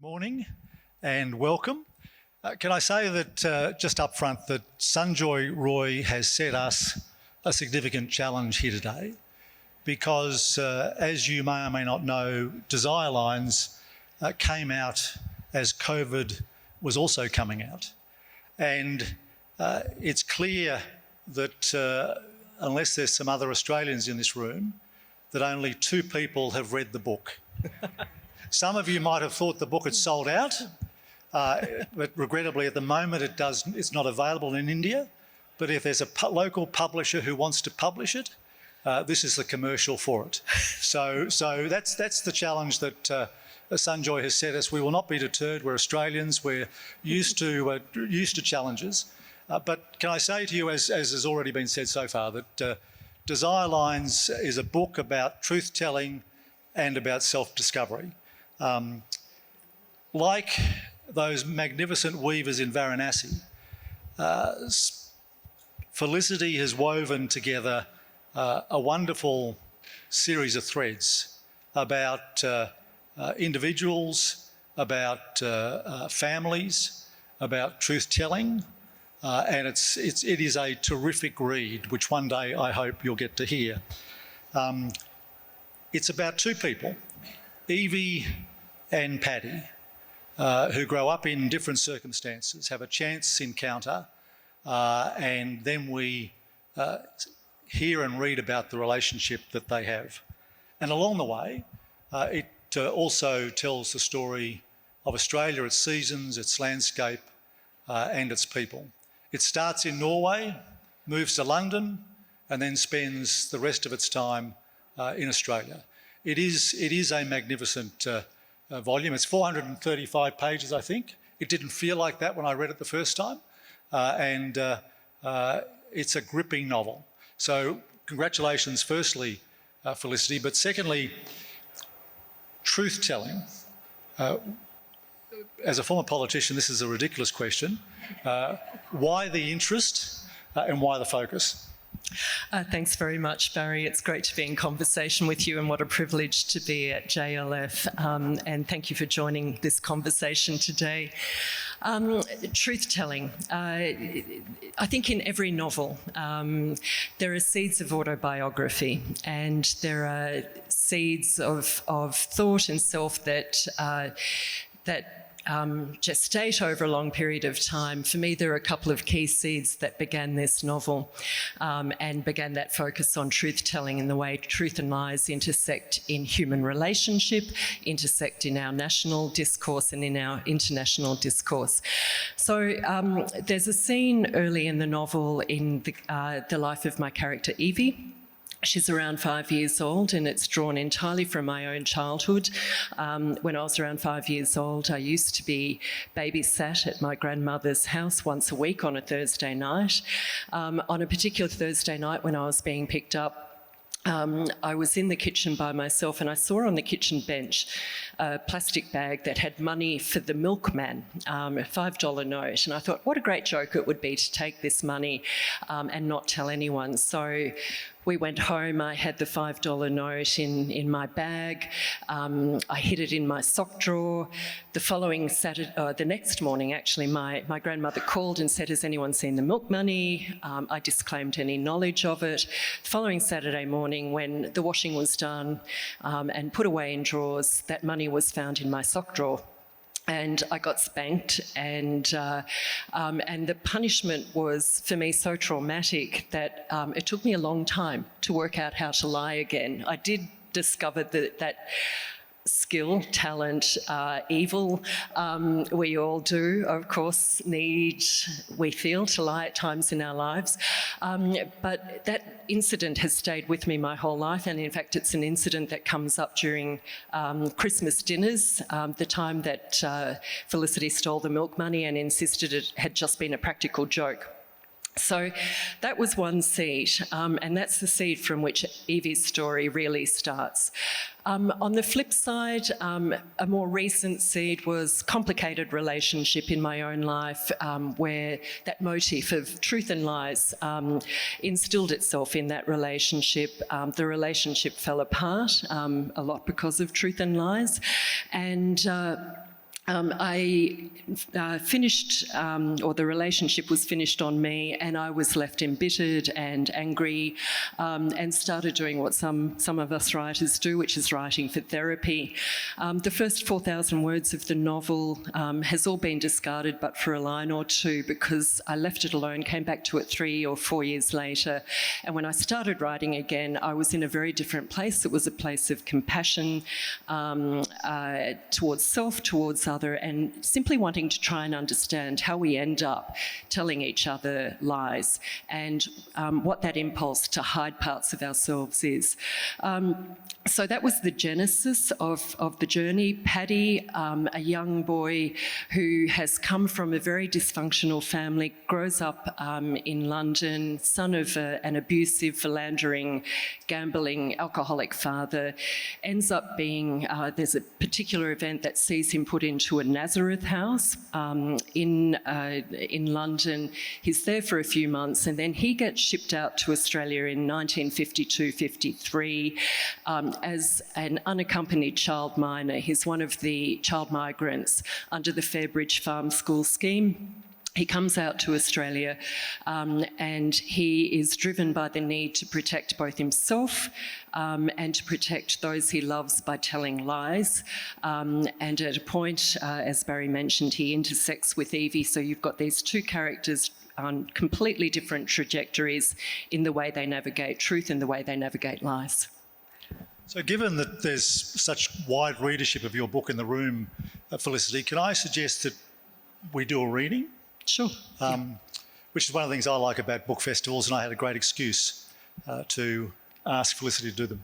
Morning and welcome. Can I say that just up front that Sanjoy Roy has set us a significant challenge here today because as you may or may not know, Desire Lines came out as COVID was also coming out. And it's clear that unless there's some other Australians in this room, that only 2 people have read the book. Some of you might have thought the book had sold out, but regrettably at the moment it's not available in India. But if there's a local publisher who wants to publish it, this is the commercial for it. So that's the challenge that Sanjoy has set us. We will not be deterred. We're Australians. We're used to challenges. But can I say to you, as has already been said so far, that Desire Lines is a book about truth-telling and about self-discovery. Like those magnificent weavers in Varanasi, Felicity has woven together a wonderful series of threads about individuals, about families, about truth-telling, and it is a terrific read, which one day I hope you'll get to hear. It's about 2 people, Evie and Paddy, who grow up in different circumstances, have a chance encounter, and then we hear and read about the relationship that they have. And along the way, it also tells the story of Australia, its seasons, its landscape, and its people. It starts in Norway, moves to London, and then spends the rest of its time in Australia. It is a magnificent volume. It's 435 pages, I think. It didn't feel like that when I read it the first time, and it's a gripping novel. So congratulations, firstly, Felicity, but secondly, truth-telling. As a former politician, this is a ridiculous question. Why the interest and why the focus? Thanks very much, Barry. It's great to be in conversation with you, and what a privilege to be at JLF. And thank you for joining this conversation today. Truth-telling. I think in every novel there are seeds of autobiography, and there are seeds of thought and self that gestate over a long period of time. For me, there are a couple of key seeds that began this novel and began that focus on truth-telling and the way truth and lies intersect in human relationship, intersect in our national discourse and in our international discourse. So there's a scene early in the novel in the life of my character Evie. She's around 5 years old, and it's drawn entirely from my own childhood. When I was around 5 years old, I used to be babysat at my grandmother's house once a week on a Thursday night. On a particular Thursday night when I was being picked up, I was in the kitchen by myself, and I saw on the kitchen bench a plastic bag that had money for the milkman, a $5 note. And I thought, what a great joke it would be to take this money and not tell anyone. So we went home. I had the $5 note in my bag. I hid it in my sock drawer. The next morning, actually, my grandmother called and said, has anyone seen the milk money? I disclaimed any knowledge of it. The following Saturday morning, when the washing was done and put away in drawers, that money was found in my sock drawer. And I got spanked, and the punishment was, for me, so traumatic that it took me a long time to work out how to lie again. I did discover that skill, talent, evil. We all do, of course, we feel to lie at times in our lives. But that incident has stayed with me my whole life, and in fact it's an incident that comes up during Christmas dinners, the time that Felicity stole the milk money and insisted it had just been a practical joke. So that was one seed, and that's the seed from which Evie's story really starts. On the flip side, a more recent seed was complicated relationship in my own life, where that motif of truth and lies instilled itself in that relationship. The relationship fell apart a lot because of truth and lies, and I finished, or the relationship was finished on me, and I was left embittered and angry, and started doing what some of us writers do, which is writing for therapy. The first 4,000 words of the novel has all been discarded, but for a line or two, because I left it alone, came back to it 3 or 4 years later, and when I started writing again, I was in a very different place. It was a place of compassion towards self, towards others, and simply wanting to try and understand how we end up telling each other lies, and what that impulse to hide parts of ourselves is. So that was the genesis of the journey. Paddy, a young boy who has come from a very dysfunctional family, grows up in London, son of an abusive, philandering, gambling, alcoholic father, ends up being, there's a particular event that sees him put into a Nazareth house in London. He's there for a few months, and then he gets shipped out to Australia in 1952-53 as an unaccompanied child minor. He's one of the child migrants under the Fairbridge Farm School scheme. He comes out to Australia and he is driven by the need to protect both himself and to protect those he loves by telling lies. And at a point, as Barry mentioned, he intersects with Evie, so you've got these two characters on completely different trajectories in the way they navigate truth and the way they navigate lies. So given that there's such wide readership of your book in the room, Felicity, can I suggest that we do a reading? Sure. Which is one of the things I like about book festivals, and I had a great excuse to ask Felicity to do them.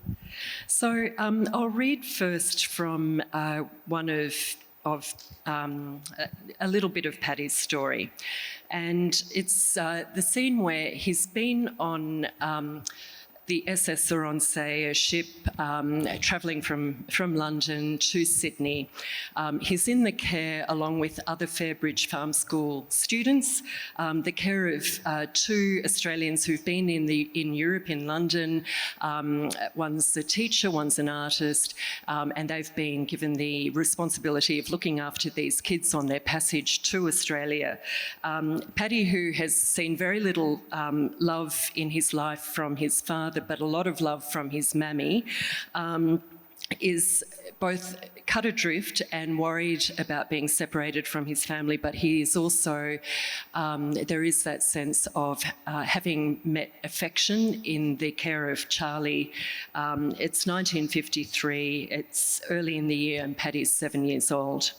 So I'll read first from one of a little bit of Paddy's story. And it's the scene where he's been on the SS Oronsay, a ship travelling from London to Sydney. He's in the care, along with other Fairbridge Farm School students, the care of two Australians who've been in Europe, in London. One's a teacher, one's an artist, and they've been given the responsibility of looking after these kids on their passage to Australia. Paddy, who has seen very little love in his life from his father, but a lot of love from his mammy, is both cut adrift and worried about being separated from his family, but he is also, there is that sense of having met affection in the care of Charlie. It's 1953, it's early in the year, and Paddy's 7 years old.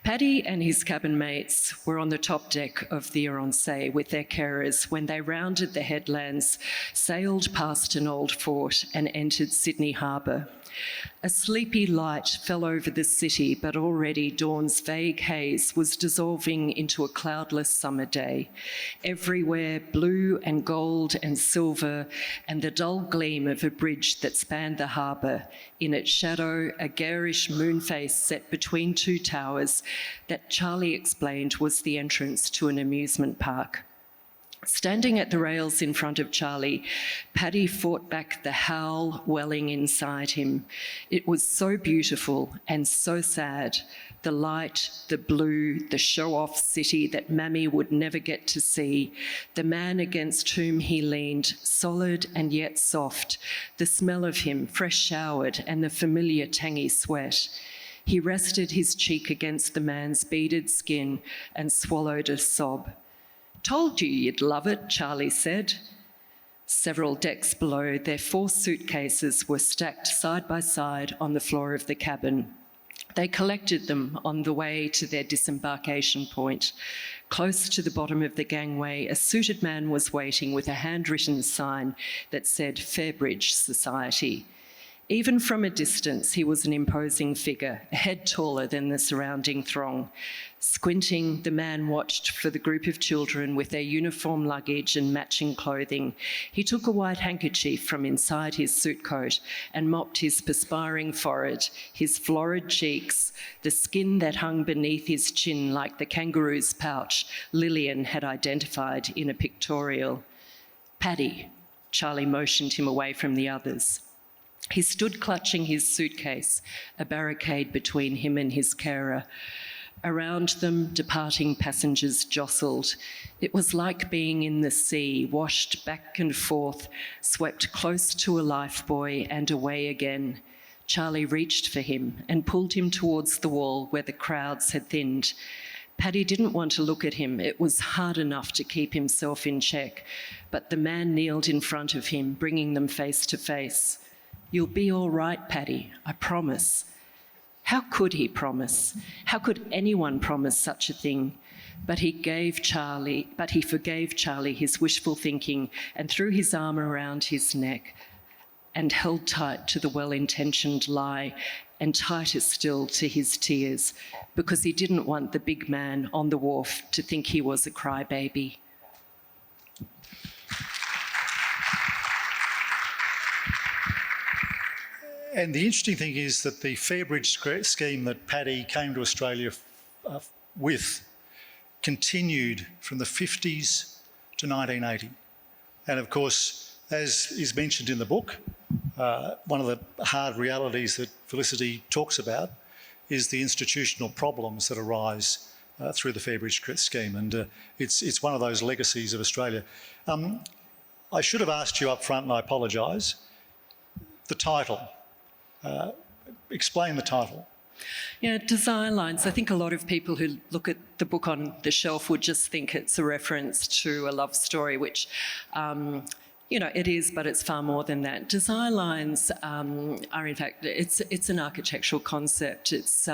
Paddy and his cabin mates were on the top deck of the Oronsay with their carers when they rounded the headlands, sailed past an old fort and entered Sydney Harbour. A sleepy light fell over the city, but already dawn's vague haze was dissolving into a cloudless summer day. Everywhere, blue and gold and silver, and the dull gleam of a bridge that spanned the harbour. In its shadow, a garish moon face set between two towers that Charlie explained was the entrance to an amusement park. Standing at the rails in front of Charlie, Paddy fought back the howl welling inside him. It was so beautiful and so sad. The light, the blue, the show-off city that Mammy would never get to see. The man against whom he leaned, solid and yet soft. The smell of him, fresh showered, and the familiar tangy sweat. He rested his cheek against the man's beaded skin and swallowed a sob. "Told you you'd love it," Charlie said. Several decks below, their 4 suitcases were stacked side by side on the floor of the cabin. They collected them on the way to their disembarkation point. Close to the bottom of the gangway, a suited man was waiting with a handwritten sign that said Fairbridge Society. Even from a distance, he was an imposing figure, a head taller than the surrounding throng. Squinting, the man watched for the group of children with their uniform luggage and matching clothing. He took a white handkerchief from inside his suit coat and mopped his perspiring forehead, his florid cheeks, the skin that hung beneath his chin like the kangaroo's pouch Lillian had identified in a pictorial. "Paddy," Charlie motioned him away from the others. He stood clutching his suitcase, a barricade between him and his carer. Around them, departing passengers jostled. It was like being in the sea, washed back and forth, swept close to a lifebuoy and away again. Charlie reached for him and pulled him towards the wall where the crowds had thinned. Paddy didn't want to look at him. It was hard enough to keep himself in check, but the man kneeled in front of him, bringing them face to face. "You'll be all right, Paddy, I promise." How could he promise? How could anyone promise such a thing? But he forgave Charlie his wishful thinking and threw his arm around his neck and held tight to the well-intentioned lie and tighter still to his tears, because he didn't want the big man on the wharf to think he was a crybaby. And the interesting thing is that the Fairbridge scheme that Paddy came to Australia with continued from the 50s to 1980. And of course, as is mentioned in the book, one of the hard realities that Felicity talks about is the institutional problems that arise through the Fairbridge scheme. And it's one of those legacies of Australia. I should have asked you up front, and I apologise, the title. Explain the title. Yeah, Desire Lines. I think a lot of people who look at the book on the shelf would just think it's a reference to a love story, which, it is, but it's far more than that. Desire lines are, in fact, it's an architectural concept. It's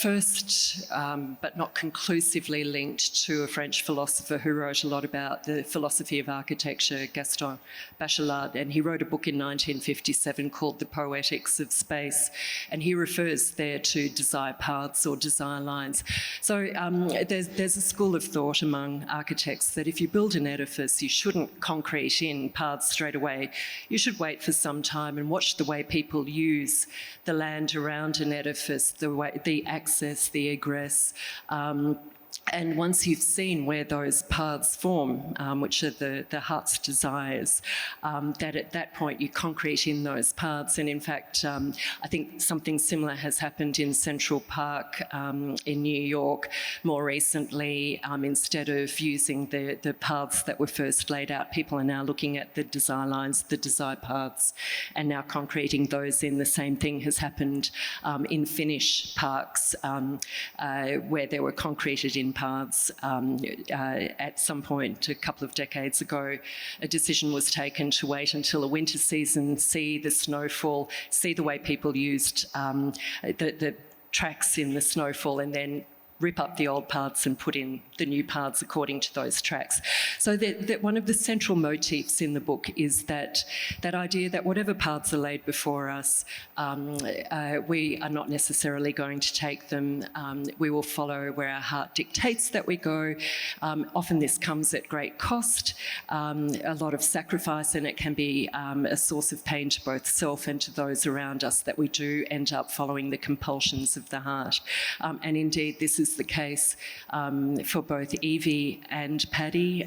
first, but not conclusively linked to a French philosopher who wrote a lot about the philosophy of architecture, Gaston Bachelard, and he wrote a book in 1957 called The Poetics of Space, and he refers there to desire paths or desire lines. So there's a school of thought among architects that if you build an edifice, you shouldn't concrete in paths straight away. You should wait for some time and watch the way people use the land around an edifice, the access, the egress. And once you've seen where those paths form, which are the heart's desires, that at that point you concrete in those paths. And in fact, I think something similar has happened in Central Park in New York more recently. Instead of using the paths that were first laid out, people are now looking at the desire lines, the desire paths, and now concreting those in. The same thing has happened in Finnish parks, where they were concreted in paths. At some point a couple of decades ago, a decision was taken to wait until a winter season, see the snowfall, see the way people used the tracks in the snowfall, and then rip up the old paths and put in the new paths according to those tracks. So that one of the central motifs in the book is that idea that whatever paths are laid before us, we are not necessarily going to take them. We will follow where our heart dictates that we go. Often this comes at great cost, a lot of sacrifice, and it can be a source of pain to both self and to those around us that we do end up following the compulsions of the heart. And indeed, this is the case for both Evie and Paddy.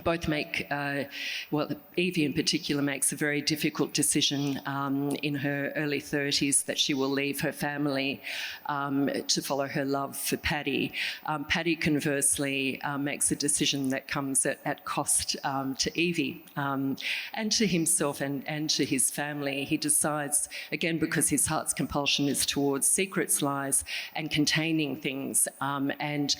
Both make, Evie in particular makes a very difficult decision in her early 30s that she will leave her family to follow her love for Paddy. Paddy, conversely, makes a decision that comes at cost to Evie and to himself and to his family. He decides, again, because his heart's compulsion is towards secrets, lies, and containing things, and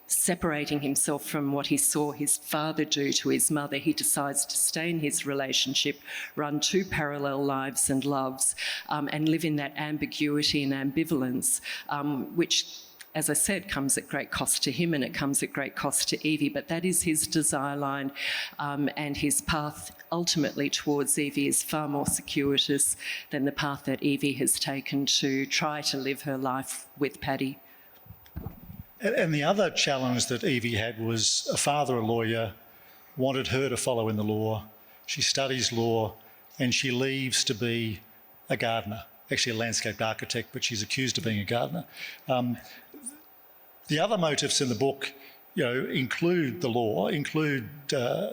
separating himself from what he saw his father do to his mother, he decides to stay in his relationship, run two parallel lives and loves, and live in that ambiguity and ambivalence, which, as I said, comes at great cost to him and it comes at great cost to Evie. But that is his desire line, and his path ultimately towards Evie is far more circuitous than the path that Evie has taken to try to live her life with Paddy. And the other challenge that Evie had was a father, a lawyer, wanted her to follow in the law. She studies law and she leaves to be a gardener, actually a landscape architect, but she's accused of being a gardener. The other motifs in the book include the law, include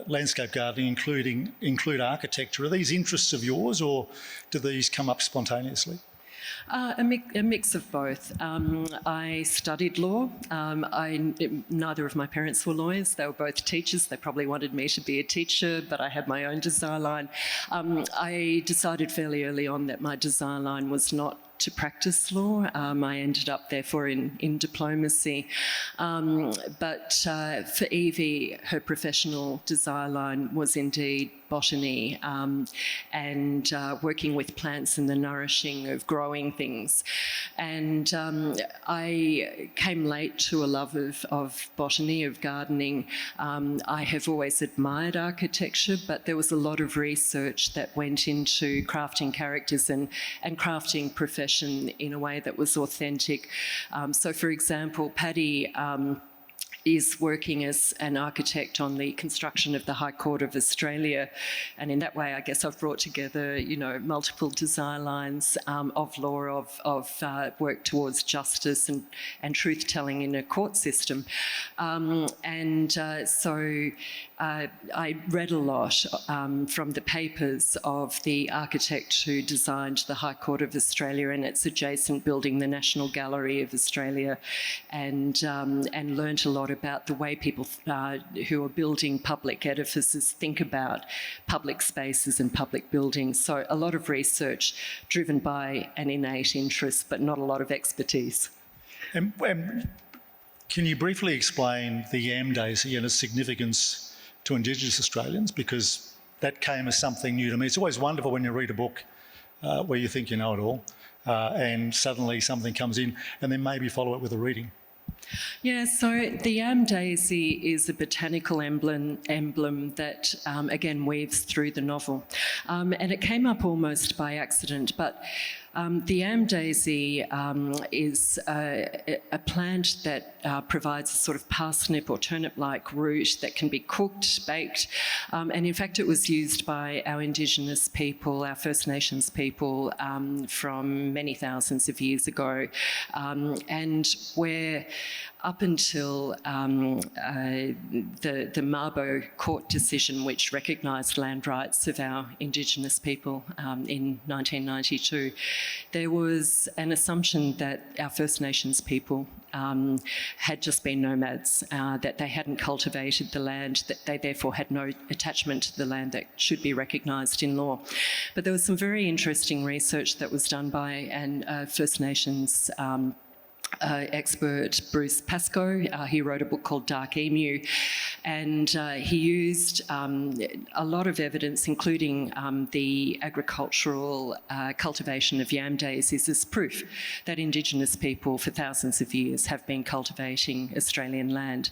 landscape gardening, include architecture. Are these interests of yours, or do these come up spontaneously? A mix of both. I studied law. Neither of my parents were lawyers. They were both teachers. They probably wanted me to be a teacher, but I had my own desire line. I decided fairly early on that my desire line was not to practice law. I ended up therefore in diplomacy. But for Evie, her professional desire line was indeed botany and working with plants and the nourishing of growing things. And I came late to a love of botany, of gardening. I have always admired architecture, but there was a lot of research that went into crafting characters and crafting profession in a way that was authentic. So, for example, Paddy is working as an architect on the construction of the High Court of Australia. And in that way, I guess I've brought together, multiple desire lines of law, of work towards justice and truth-telling in a court system. So I read a lot from the papers of the architect who designed the High Court of Australia and its adjacent building, the National Gallery of Australia, and learnt a lot about the way people who are building public edifices think about public spaces and public buildings. So a lot of research driven by an innate interest, but not a lot of expertise. Can you briefly explain the Yam Daisy and its significance to Indigenous Australians? Because that came as something new to me. It's always wonderful when you read a book where you think you know it all, and suddenly something comes in, and then maybe follow it with a reading. Yeah, so the yam daisy is a botanical emblem that, again, weaves through the novel. And it came up almost by accident, but the yam daisy is a plant that provides a sort of parsnip or turnip-like root that can be cooked, baked, and in fact it was used by our Indigenous people, our First Nations people, from many thousands of years ago, and where up until the Mabo court decision, which recognised land rights of our Indigenous people in 1992, there was an assumption that our First Nations people had just been nomads, that they hadn't cultivated the land, that they therefore had no attachment to the land that should be recognised in law. But there was some very interesting research that was done by an First Nations expert, Bruce Pascoe. He wrote a book called Dark Emu, and he used a lot of evidence, including the agricultural cultivation of yam daisies, as proof that Indigenous people for thousands of years have been cultivating Australian land.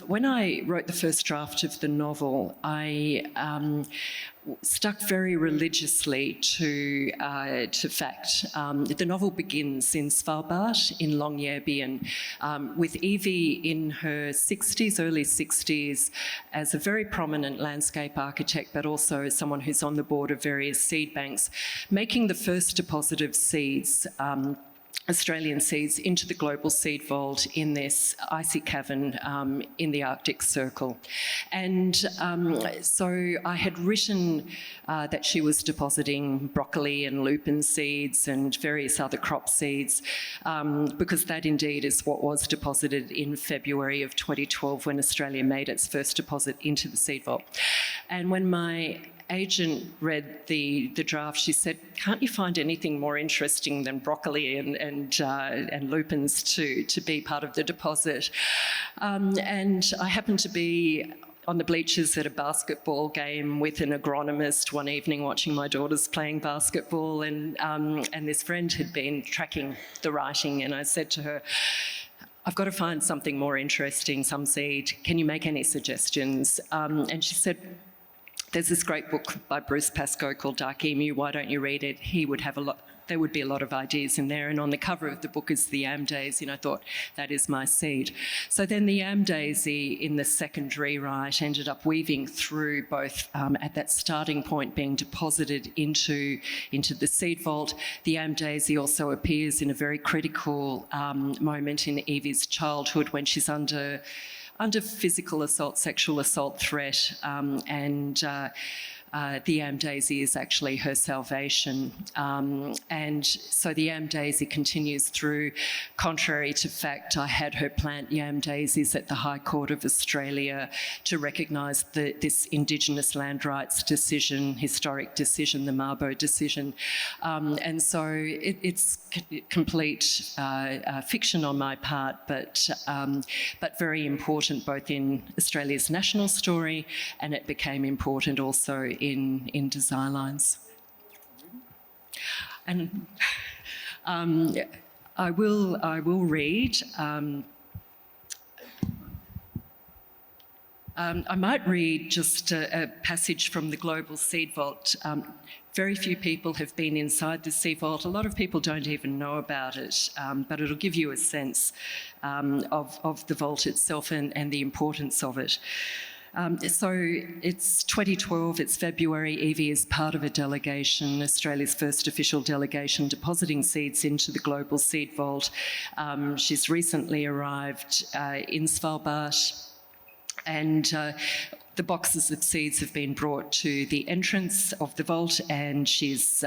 When I wrote the first draft of the novel, I stuck very religiously to fact. The novel begins in Svalbard, in Longyearbyen, with Evie in her 60s, early 60s, as a very prominent landscape architect, but also as someone who's on the board of various seed banks, making the first deposit of seeds, Australian seeds, into the global seed vault in this icy cavern in the Arctic Circle. And so I had written that she was depositing broccoli and lupin seeds and various other crop seeds, because that indeed is what was deposited in February of 2012 when Australia made its first deposit into the seed vault. And when my agent read the draft, she said, "Can't you find anything more interesting than broccoli and lupins to be part of the deposit?" And I happened to be on the bleachers at a basketball game with an agronomist one evening, watching my daughters playing basketball, and this friend had been tracking the writing, and I said to her, "I've got to find something more interesting, some seed. Can you make any suggestions?" And she said, "There's this great book by Bruce Pascoe called Dark Emu. Why don't you read it? There would be a lot of ideas in there." And on the cover of the book is the yam daisy, and I thought, that is my seed. So then the yam daisy in the second rewrite ended up weaving through both at that starting point being deposited into the seed vault. The yam daisy also appears in a very critical moment in Evie's childhood when she's under under physical assault, sexual assault threat, the yam daisy is actually her salvation. And so the yam daisy continues through. Contrary to fact, I had her plant yam daisies at the High Court of Australia to recognise this Indigenous land rights decision, historic decision, the Mabo decision. And so it's complete fiction on my part, but very important both in Australia's national story, and it became important also in design lines. And I will read. I might read just a passage from the Global Seed Vault. Very few people have been inside the Seed Vault. A lot of people don't even know about it, but it'll give you a sense of the vault itself and the importance of it. So it's 2012, it's February. Evie is part of a delegation, Australia's first official delegation, depositing seeds into the Global Seed Vault. She's recently arrived in Svalbard, and the boxes of seeds have been brought to the entrance of the vault, and she's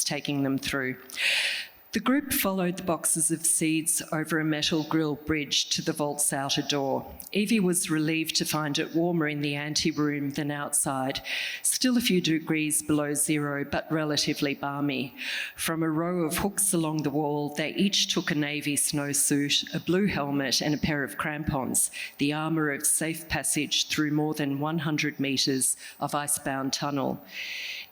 taking them through. The group followed the boxes of seeds over a metal grille bridge to the vault's outer door. Evie was relieved to find it warmer in the ante-room than outside, still a few degrees below zero, but relatively balmy. From a row of hooks along the wall, they each took a navy snowsuit, a blue helmet and a pair of crampons, the armour of safe passage through more than 100 metres of icebound tunnel.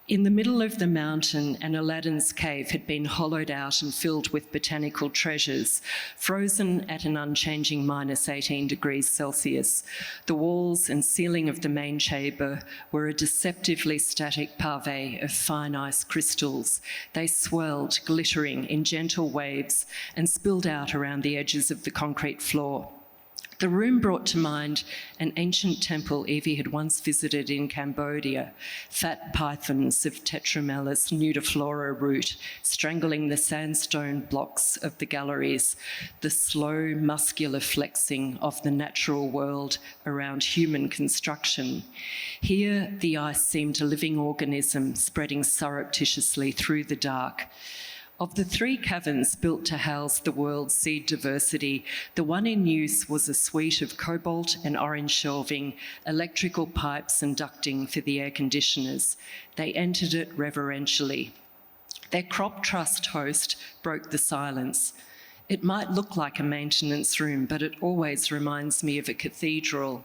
In the middle of the mountain, an Aladdin's cave had been hollowed out and filled with botanical treasures, frozen at an unchanging minus 18 degrees Celsius. The walls and ceiling of the main chamber were a deceptively static pavé of fine ice crystals. They swirled, glittering in gentle waves, and spilled out around the edges of the concrete floor. The room brought to mind an ancient temple Evie had once visited in Cambodia, fat pythons of Tetramelis nudiflora root strangling the sandstone blocks of the galleries, the slow, muscular flexing of the natural world around human construction. Here, the ice seemed a living organism spreading surreptitiously through the dark. Of the three caverns built to house the world's seed diversity, the one in use was a suite of cobalt and orange shelving, electrical pipes and ducting for the air conditioners. They entered it reverentially. Their crop trust host broke the silence. It might look like a maintenance room, but it always reminds me of a cathedral.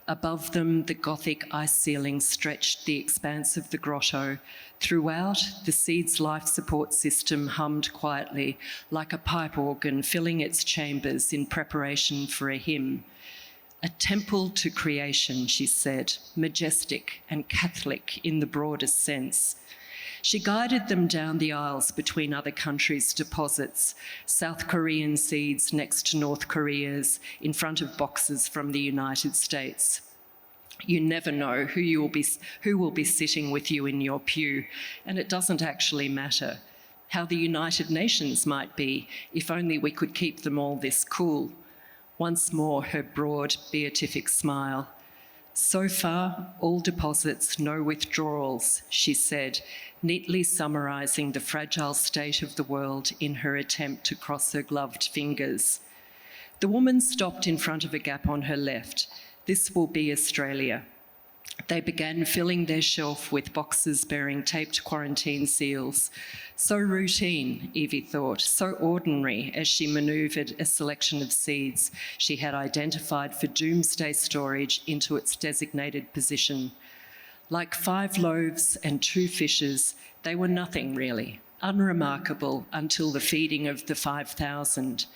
Above them, the Gothic ice ceiling stretched the expanse of the grotto. Throughout, the seed's life support system hummed quietly, like a pipe organ filling its chambers in preparation for a hymn. A temple to creation, she said, majestic and Catholic in the broadest sense. She guided them down the aisles between other countries' deposits, South Korean seeds next to North Korea's, in front of boxes from the United States. You never know who will be sitting with you in your pew, and it doesn't actually matter. How the United Nations might be, if only we could keep them all this cool. Once more, her broad, beatific smile. So far, all deposits, no withdrawals, she said, neatly summarising the fragile state of the world in her attempt to cross her gloved fingers. The woman stopped in front of a gap on her left. This will be Australia. They began filling their shelf with boxes bearing taped quarantine seals. So routine, Evie thought, so ordinary as she manoeuvred a selection of seeds she had identified for doomsday storage into its designated position. Like 5 loaves and 2 fishes, they were nothing really, unremarkable until the feeding of the 5,000.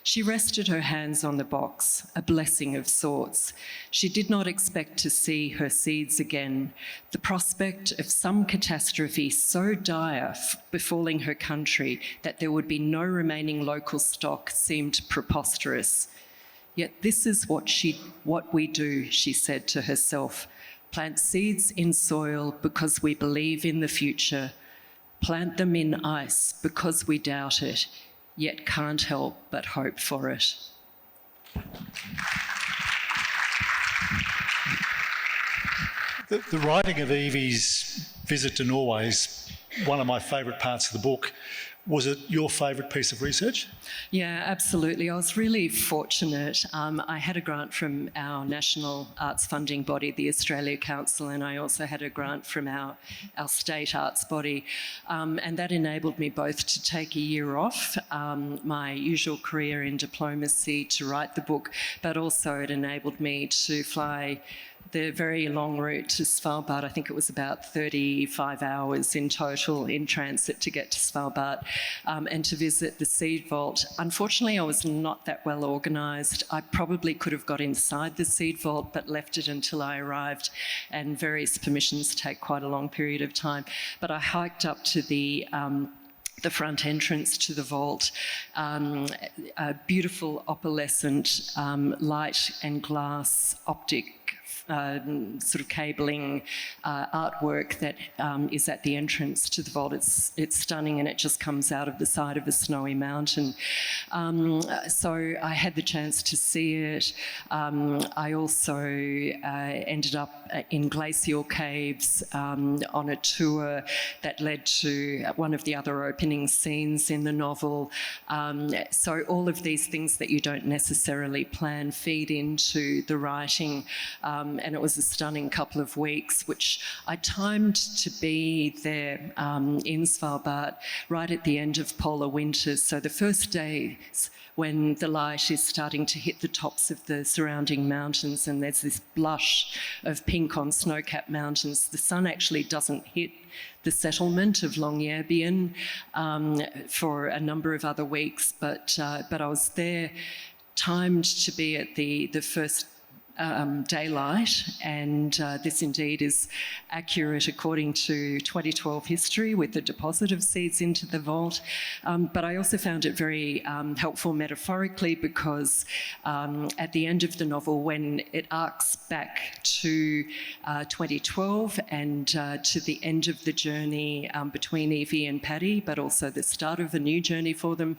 She rested her hands on the box, a blessing of sorts. She did not expect to see her seeds again. The prospect of some catastrophe so dire befalling her country that there would be no remaining local stock seemed preposterous. Yet this is what we do, she said to herself. Plant seeds in soil because we believe in the future. Plant them in ice because we doubt it, yet can't help but hope for it. The writing of Evie's visit to Norway is one of my favourite parts of the book. Was it your favourite piece of research? Yeah, absolutely. I was really fortunate. I had a grant from our national arts funding body, the Australia Council, and I also had a grant from our state arts body. And that enabled me both to take a year off my usual career in diplomacy to write the book, but also it enabled me to fly the very long route to Svalbard. I think it was about 35 hours in total in transit to get to Svalbard and to visit the seed vault. Unfortunately, I was not that well organised. I probably could have got inside the seed vault but left it until I arrived, and various permissions take quite a long period of time. But I hiked up to the front entrance to the vault, a beautiful opalescent light and glass optic sort of cabling artwork that is at the entrance to the vault. It's stunning, and it just comes out of the side of a snowy mountain. So I had the chance to see it. I also ended up in glacial caves on a tour that led to one of the other opening scenes in the novel. So all of these things that you don't necessarily plan feed into the writing. And it was a stunning couple of weeks, which I timed to be there in Svalbard right at the end of polar winter. So the first days when the light is starting to hit the tops of the surrounding mountains and there's this blush of pink on snow-capped mountains, the sun actually doesn't hit the settlement of Longyearbyen for a number of other weeks, but I was there timed to be at the first daylight, and this indeed is accurate according to 2012 history with the deposit of seeds into the vault. But I also found it very helpful metaphorically because at the end of the novel, when it arcs back to 2012 and to the end of the journey between Evie and Paddy, but also the start of a new journey for them,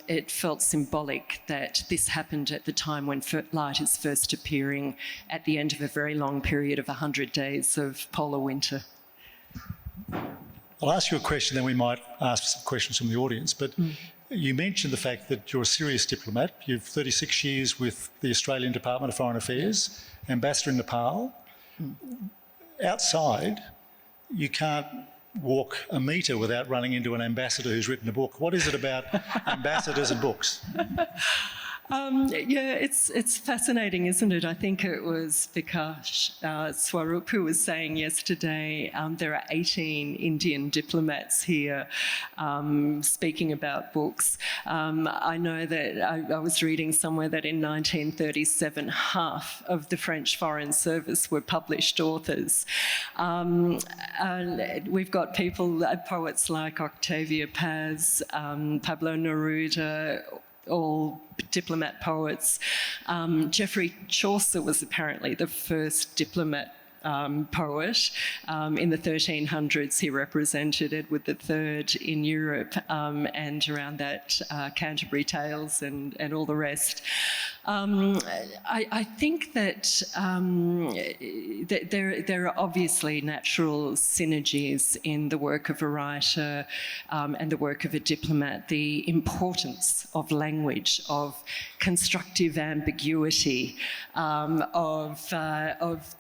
it felt symbolic that this happened at the time when light is first appearing at the end of a very long period of 100 days of polar winter. I'll ask you a question, then we might ask some questions from the audience. But you mentioned the fact that you're a serious diplomat. You've 36 years with the Australian Department of Foreign Affairs, ambassador in Nepal. Outside, you can't walk a metre without running into an ambassador who's written a book. What is it about ambassadors and books? Yeah, it's fascinating, isn't it? I think it was Vikas Swarup who was saying yesterday there are 18 Indian diplomats here speaking about books. I know that I was reading somewhere that in 1937, half of the French Foreign Service were published authors. We've got people, poets like Octavia Paz, Pablo Neruda, all diplomat poets. Geoffrey Chaucer was apparently the first diplomat poet. In the 1300s, he represented Edward III in Europe, and around that, Canterbury Tales and all the rest. I think that there are obviously natural synergies in the work of a writer and the work of a diplomat. The importance of language, of constructive ambiguity, of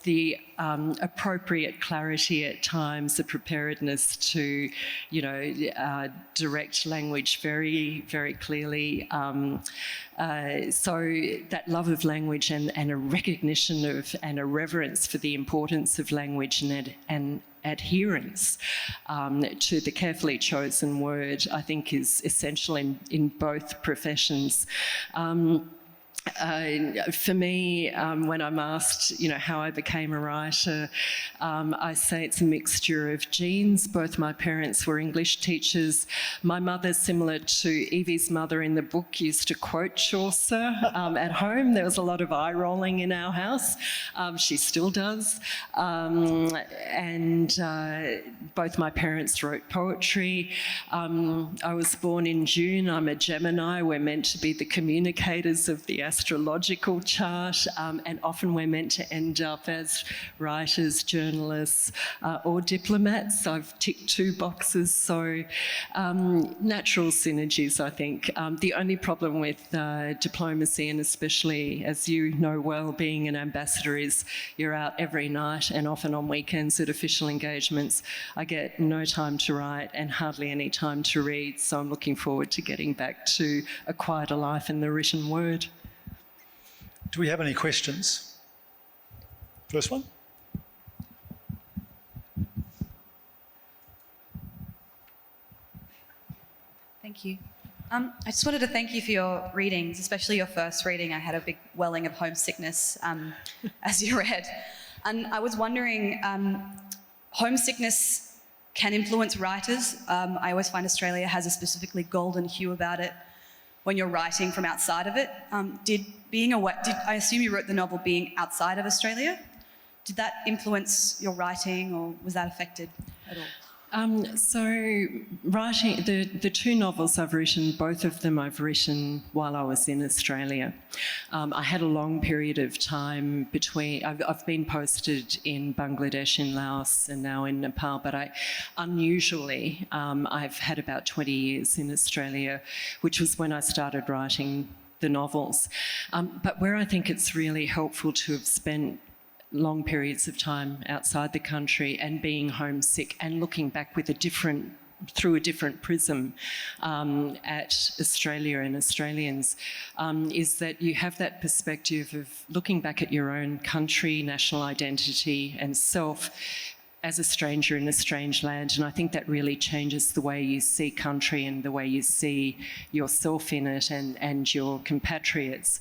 the appropriate clarity at times, a preparedness to, direct language very, very clearly. So that love of language and a recognition of and a reverence for the importance of language and adherence to the carefully chosen word, I think, is essential in both professions. For me, when I'm asked, how I became a writer, I say it's a mixture of genes. Both my parents were English teachers. My mother, similar to Evie's mother in the book, used to quote Chaucer at home. There was a lot of eye rolling in our house. She still does. And both my parents wrote poetry. I was born in June. I'm a Gemini. We're meant to be the communicators of the astrological chart, and often we're meant to end up as writers, journalists, or diplomats. I've ticked 2 boxes, so natural synergies, I think. The only problem with diplomacy, and especially, as you know well, being an ambassador, is you're out every night and often on weekends at official engagements. I get no time to write and hardly any time to read, so I'm looking forward to getting back to a quieter life in the written word. Do we have any questions? First one. Thank you. I just wanted to thank you for your readings, especially your first reading. I had a big welling of homesickness as you read. And I was wondering, homesickness can influence writers. I always find Australia has a specifically golden hue about it when you're writing from outside of it. I assume you wrote the novel being outside of Australia. Did that influence your writing, or was that affected at all? So writing, the 2 novels I've written, both of them I've written while I was in Australia. I had a long period of time between, I've been posted in Bangladesh, in Laos, and now in Nepal, but unusually, I've had about 20 years in Australia, which was when I started writing the novels. But where I think it's really helpful to have spent long periods of time outside the country and being homesick and looking back through a different prism at Australia and Australians, is that you have that perspective of looking back at your own country, national identity and self as a stranger in a strange land. And I think that really changes the way you see country and the way you see yourself in it and your compatriots.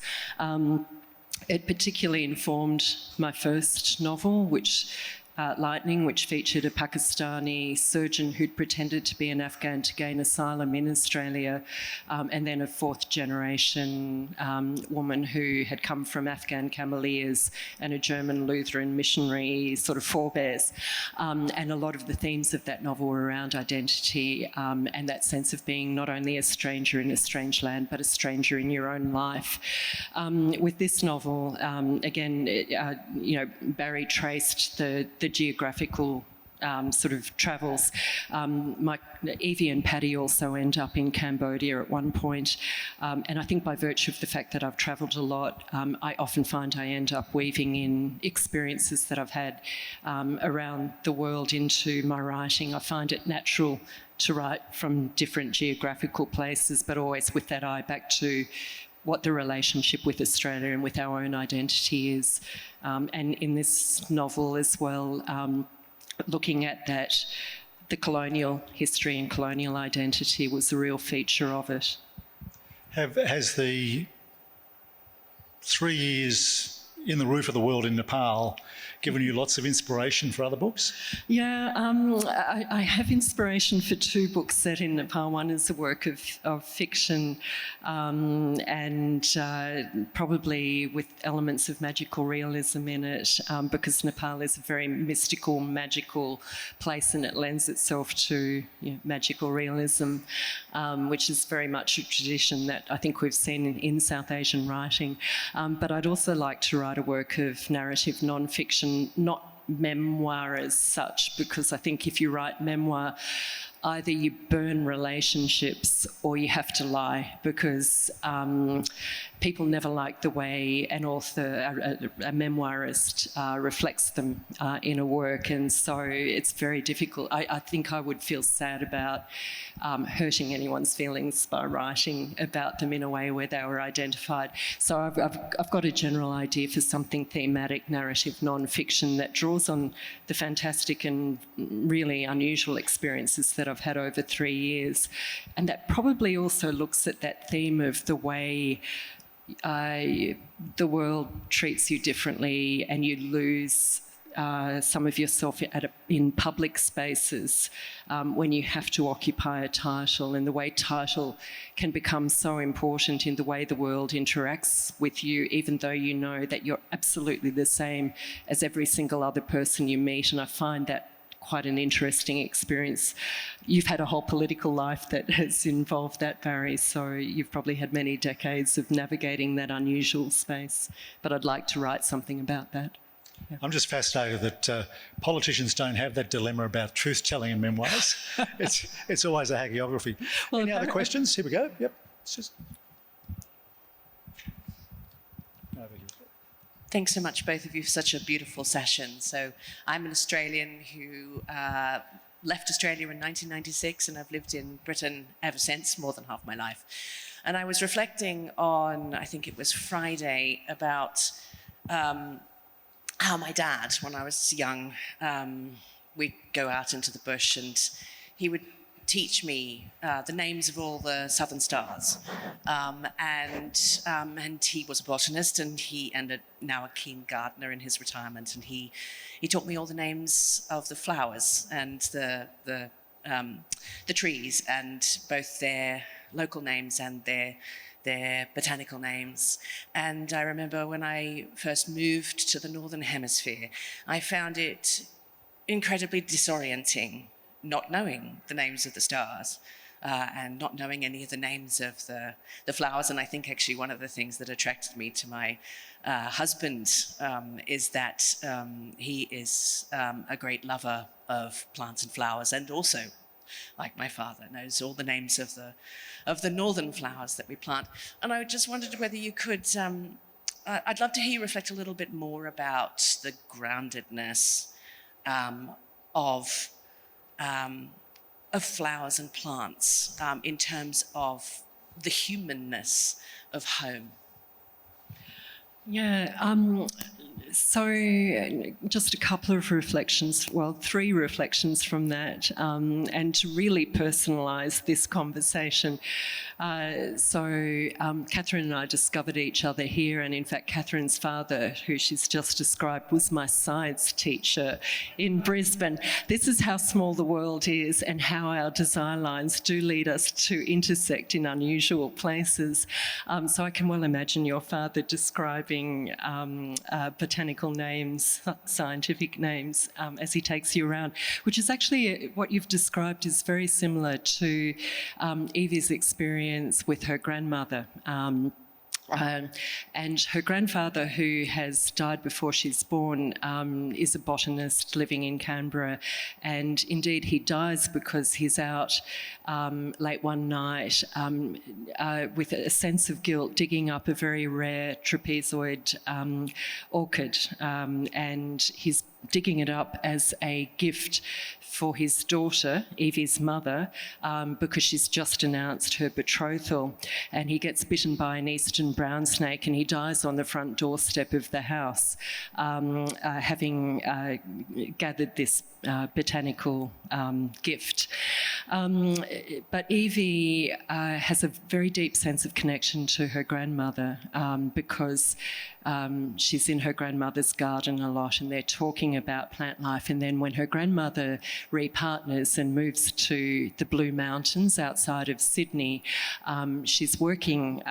It particularly informed my first novel, Lightning, which featured a Pakistani surgeon who'd pretended to be an Afghan to gain asylum in Australia, and then a 4th generation woman who had come from Afghan Cameleers and a German Lutheran missionary sort of forebears. And a lot of the themes of that novel were around identity and that sense of being not only a stranger in a strange land, but a stranger in your own life. With this novel, again, Barry traced the geographical sort of travels. Evie and Paddy also end up in Cambodia at one point, and I think by virtue of the fact that I've travelled a lot, I often find I end up weaving in experiences that I've had around the world into my writing. I find it natural to write from different geographical places, but always with that eye back to what the relationship with Australia and with our own identity is. And in this novel as well, looking at that, the colonial history and colonial identity was a real feature of it. Has the 3 years in the roof of the world in Nepal given you lots of inspiration for other books? Yeah, I have inspiration for 2 books set in Nepal. One is a work of fiction and probably with elements of magical realism in it, because Nepal is a very mystical, magical place, and it lends itself to magical realism, which is very much a tradition that I think we've seen in South Asian writing. But I'd also like to write a work of narrative non-fiction, not memoir as such, because I think if you write memoir, either you burn relationships or you have to lie, because people never like the way an author, a memoirist, reflects them in a work, and so it's very difficult. I think I would feel sad about hurting anyone's feelings by writing about them in a way where they were identified. So I've got a general idea for something thematic, narrative, non-fiction that draws on the fantastic and really unusual experiences that I've had over 3 years, and that probably also looks at that theme of the way the world treats you differently, and you lose some of yourself in public spaces when you have to occupy a title, and the way title can become so important in the way the world interacts with you, even though you know that you're absolutely the same as every single other person you meet. And I find that quite an interesting experience. You've had a whole political life that has involved that, Barry, so you've probably had many decades of navigating that unusual space. But I'd like to write something about that. Yeah. I'm just fascinated that politicians don't have that dilemma about truth-telling in memoirs. It's always a hagiography. Well, any other questions? Here we go. Yep. It's just... Thanks so much, both of you, for such a beautiful session. So I'm an Australian who left Australia in 1996, and I've lived in Britain ever since, more than half my life. And I was reflecting on, I think it was Friday, about how my dad, when I was young, we'd go out into the bush and he would teach me the names of all the southern stars. And he was a botanist, and he ended now a keen gardener in his retirement. And he taught me all the names of the flowers and the trees, and both their local names and their botanical names. And I remember when I first moved to the Northern Hemisphere, I found it incredibly disorienting not knowing the names of the stars and not knowing any of the names of the flowers. And I think actually one of the things that attracted me to my husband is that he is a great lover of plants and flowers, and also, like my father, knows all the names of the northern flowers that we plant. And I just wondered whether you could, I'd love to hear you reflect a little bit more about the groundedness of flowers and plants in terms of the humanness of home. Yeah, so just a couple of reflections, well, 3 reflections from that, and to really personalise this conversation. Catherine and I discovered each other here, and in fact Catherine's father, who she's just described, was my science teacher in Brisbane. This is how small the world is and how our design lines do lead us to intersect in unusual places. So I can well imagine your father describing botanical names, scientific names, as he takes you around, which is actually what you've described is very similar to Evie's experience with her grandmother. And her grandfather, who has died before she's born, is a botanist living in Canberra. And indeed, he dies because he's out late one night with a sense of guilt, digging up a very rare trapezoid orchid. And he's digging it up as a gift for his daughter, Evie's mother, because she's just announced her betrothal. And he gets bitten by an eastern brown snake and he dies on the front doorstep of the house, having gathered this botanical gift. But Evie has a very deep sense of connection to her grandmother because she's in her grandmother's garden a lot and they're talking about plant life. And then when her grandmother repartners and moves to the Blue Mountains outside of Sydney, she's working,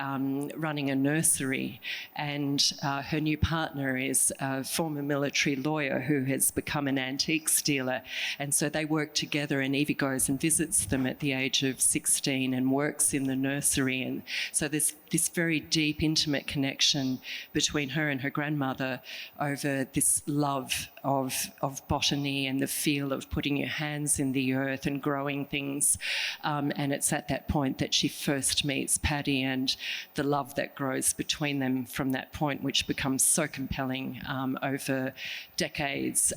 running a nursery, and her new partner is a former military lawyer who has become an antiques dealer. And so they work together, and Evie goes and visits them at the age of 16 and works in the nursery. And so there's this very deep, intimate connection between her and her grandmother over this love of botany and the feel of putting your hands in the earth and growing things. And it's at that point that she first meets Paddy, and the love that grows between them from that point, which becomes so compelling over decades,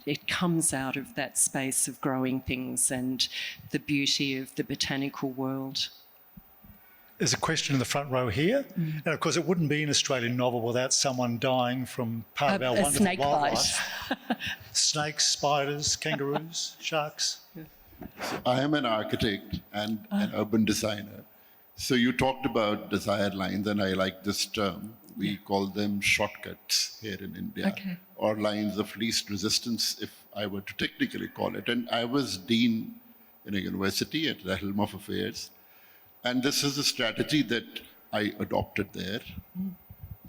it comes out of that space of growing things and the beauty of the botanical world. There's a question in the front row here. And of course, it wouldn't be an Australian novel without someone dying from part of our wonderful snake wildlife. Snakes, spiders, kangaroos, sharks. I am an architect and an urban designer. So you talked about desired lines, and I like this term. We call them shortcuts here in India, or lines of least resistance, if I were to technically call it. And I was dean in a university at the helm of affairs. And this is a strategy that I adopted there,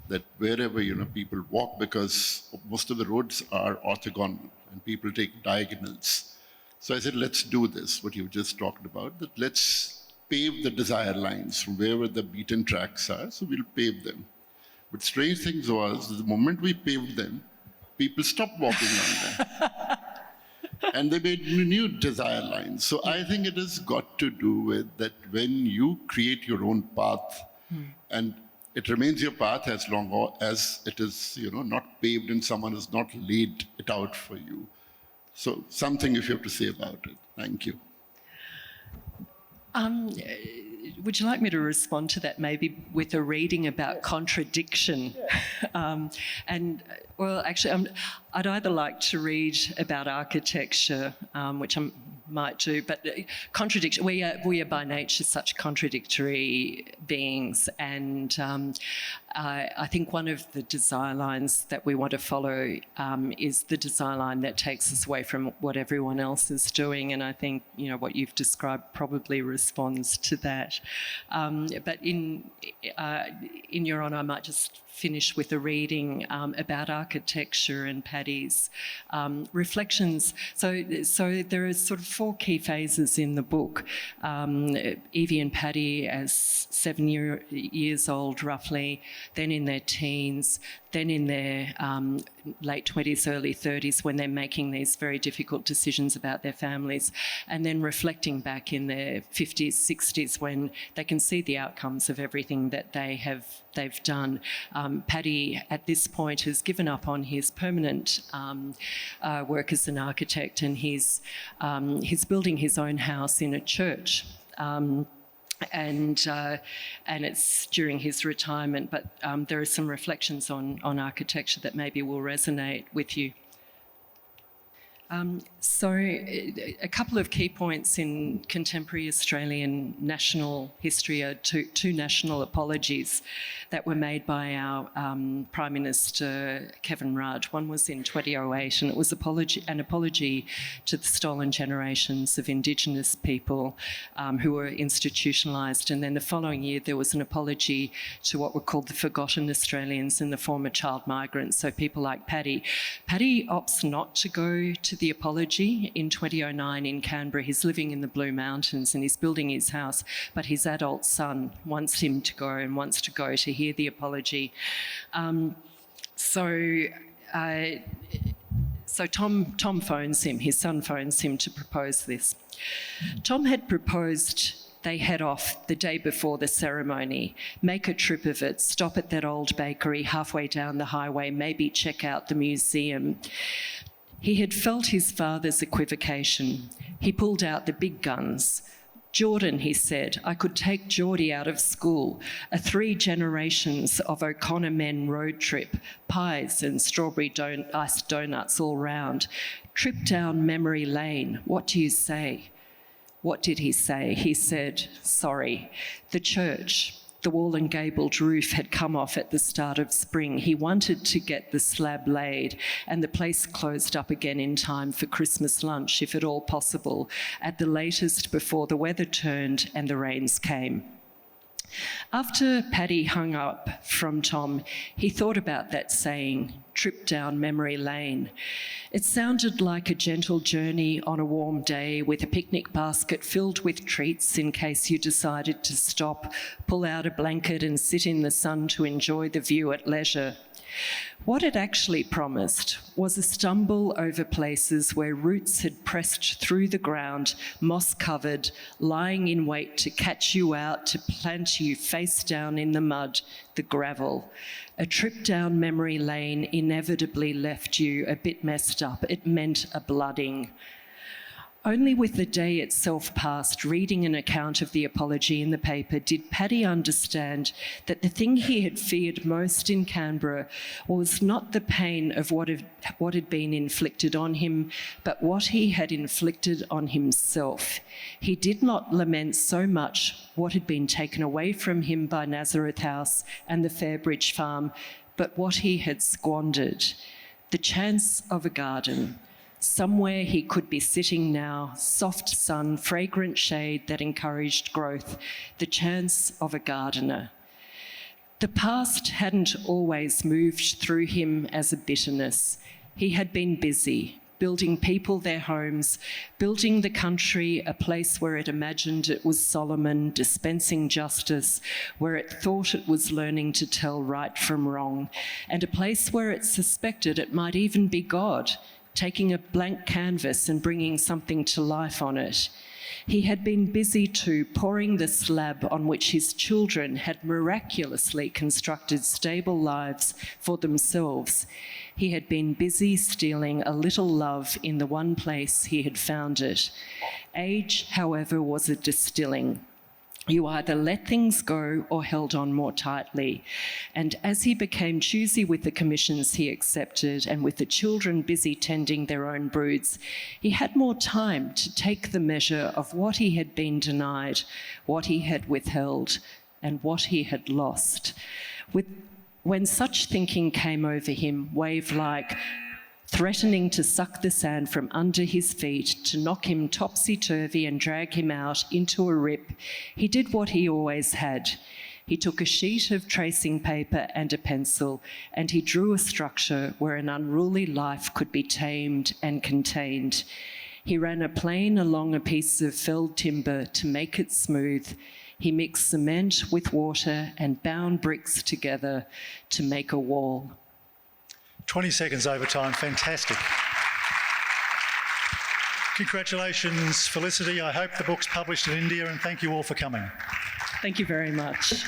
that wherever, people walk, because most of the roads are orthogonal. and people take diagonals. So I said, let's do this, what you just talked about, that let's pave the desire lines from wherever the beaten tracks are, so we'll pave them. But strange things was, the moment we paved them, people stopped walking on them. And they made new desire lines. So I think it has got to do with that when you create your own path, and it remains your path as long as it is, not paved and someone has not laid it out for you. So something if you have to say about it. Thank you. Would you like me to respond to that maybe with a reading about contradiction? I'd either like to read about architecture, which I might do, but contradiction, we are by nature such contradictory beings, and I think one of the desire lines that we want to follow is the desire line that takes us away from what everyone else is doing, and I think what you've described probably responds to that. But in your honour, I might just finish with a reading about architecture and Paddy's reflections. So there are sort of 4 key phases in the book. Evie and Paddy as 7 years old, roughly, then in their teens, then in their late 20s, early 30s, when they're making these very difficult decisions about their families, and then reflecting back in their 50s, 60s, when they can see the outcomes of everything that they've done. Paddy, at this point, has given up on his permanent work as an architect, and he's building his own house in a church. And it's during his retirement, but there are some reflections on architecture that maybe will resonate with you. So a couple of key points in contemporary Australian national history are two national apologies that were made by our Prime Minister Kevin Rudd. One was in 2008, and it was an apology to the stolen generations of Indigenous people who were institutionalised. And then the following year there was an apology to what were called the forgotten Australians and the former child migrants, so people like Paddy. Paddy opts not to go to the apology in 2009 in Canberra. He's living in the Blue Mountains and he's building his house, but his adult son wants him to go and wants to go to hear the apology. So Tom phones him, his son phones him to propose this. Tom had proposed they head off the day before the ceremony, make a trip of it, stop at that old bakery halfway down the highway, maybe check out the museum. He had felt his father's equivocation. He pulled out the big guns. Jordan, he said, I could take Geordie out of school, a 3 generations of O'Connor men road trip, pies and strawberry iced donuts all round. Trip down memory lane, what do you say? What did he say? He said, sorry, the church. The wall and gabled roof had come off at the start of spring. He wanted to get the slab laid and the place closed up again in time for Christmas lunch, if at all possible, at the latest before the weather turned and the rains came. After Paddy hung up from Tom, he thought about that saying, trip down memory lane. It sounded like a gentle journey on a warm day with a picnic basket filled with treats in case you decided to stop, pull out a blanket and sit in the sun to enjoy the view at leisure. What it actually promised was a stumble over places where roots had pressed through the ground, moss-covered, lying in wait to catch you out, to plant you face down in the mud, the gravel. A trip down memory lane inevitably left you a bit messed up. It meant a blooding. Only with the day itself past, reading an account of the apology in the paper, did Paddy understand that the thing he had feared most in Canberra was not the pain of what had been inflicted on him, but what he had inflicted on himself. He did not lament so much what had been taken away from him by Nazareth House and the Fairbridge farm, but what he had squandered. The chance of a garden. Somewhere he could be sitting now, soft sun, fragrant shade that encouraged growth, the chance of a gardener. The past hadn't always moved through him as a bitterness. He had been busy, building people their homes, building the country a place where it imagined it was Solomon, dispensing justice, where it thought it was learning to tell right from wrong, and a place where it suspected it might even be God, taking a blank canvas and bringing something to life on it. He had been busy too, pouring the slab on which his children had miraculously constructed stable lives for themselves. He had been busy stealing a little love in the one place he had found it. Age, however, was a distilling. You either let things go or held on more tightly. And as he became choosy with the commissions he accepted and with the children busy tending their own broods, he had more time to take the measure of what he had been denied, what he had withheld, and what he had lost. When such thinking came over him, wave-like, threatening to suck the sand from under his feet, to knock him topsy-turvy and drag him out into a rip, he did what he always had. He took a sheet of tracing paper and a pencil, and he drew a structure where an unruly life could be tamed and contained. He ran a plane along a piece of felled timber to make it smooth. He mixed cement with water and bound bricks together to make a wall. 20 seconds over time, fantastic. Congratulations, Felicity. I hope the book's published in India, and thank you all for coming. Thank you very much.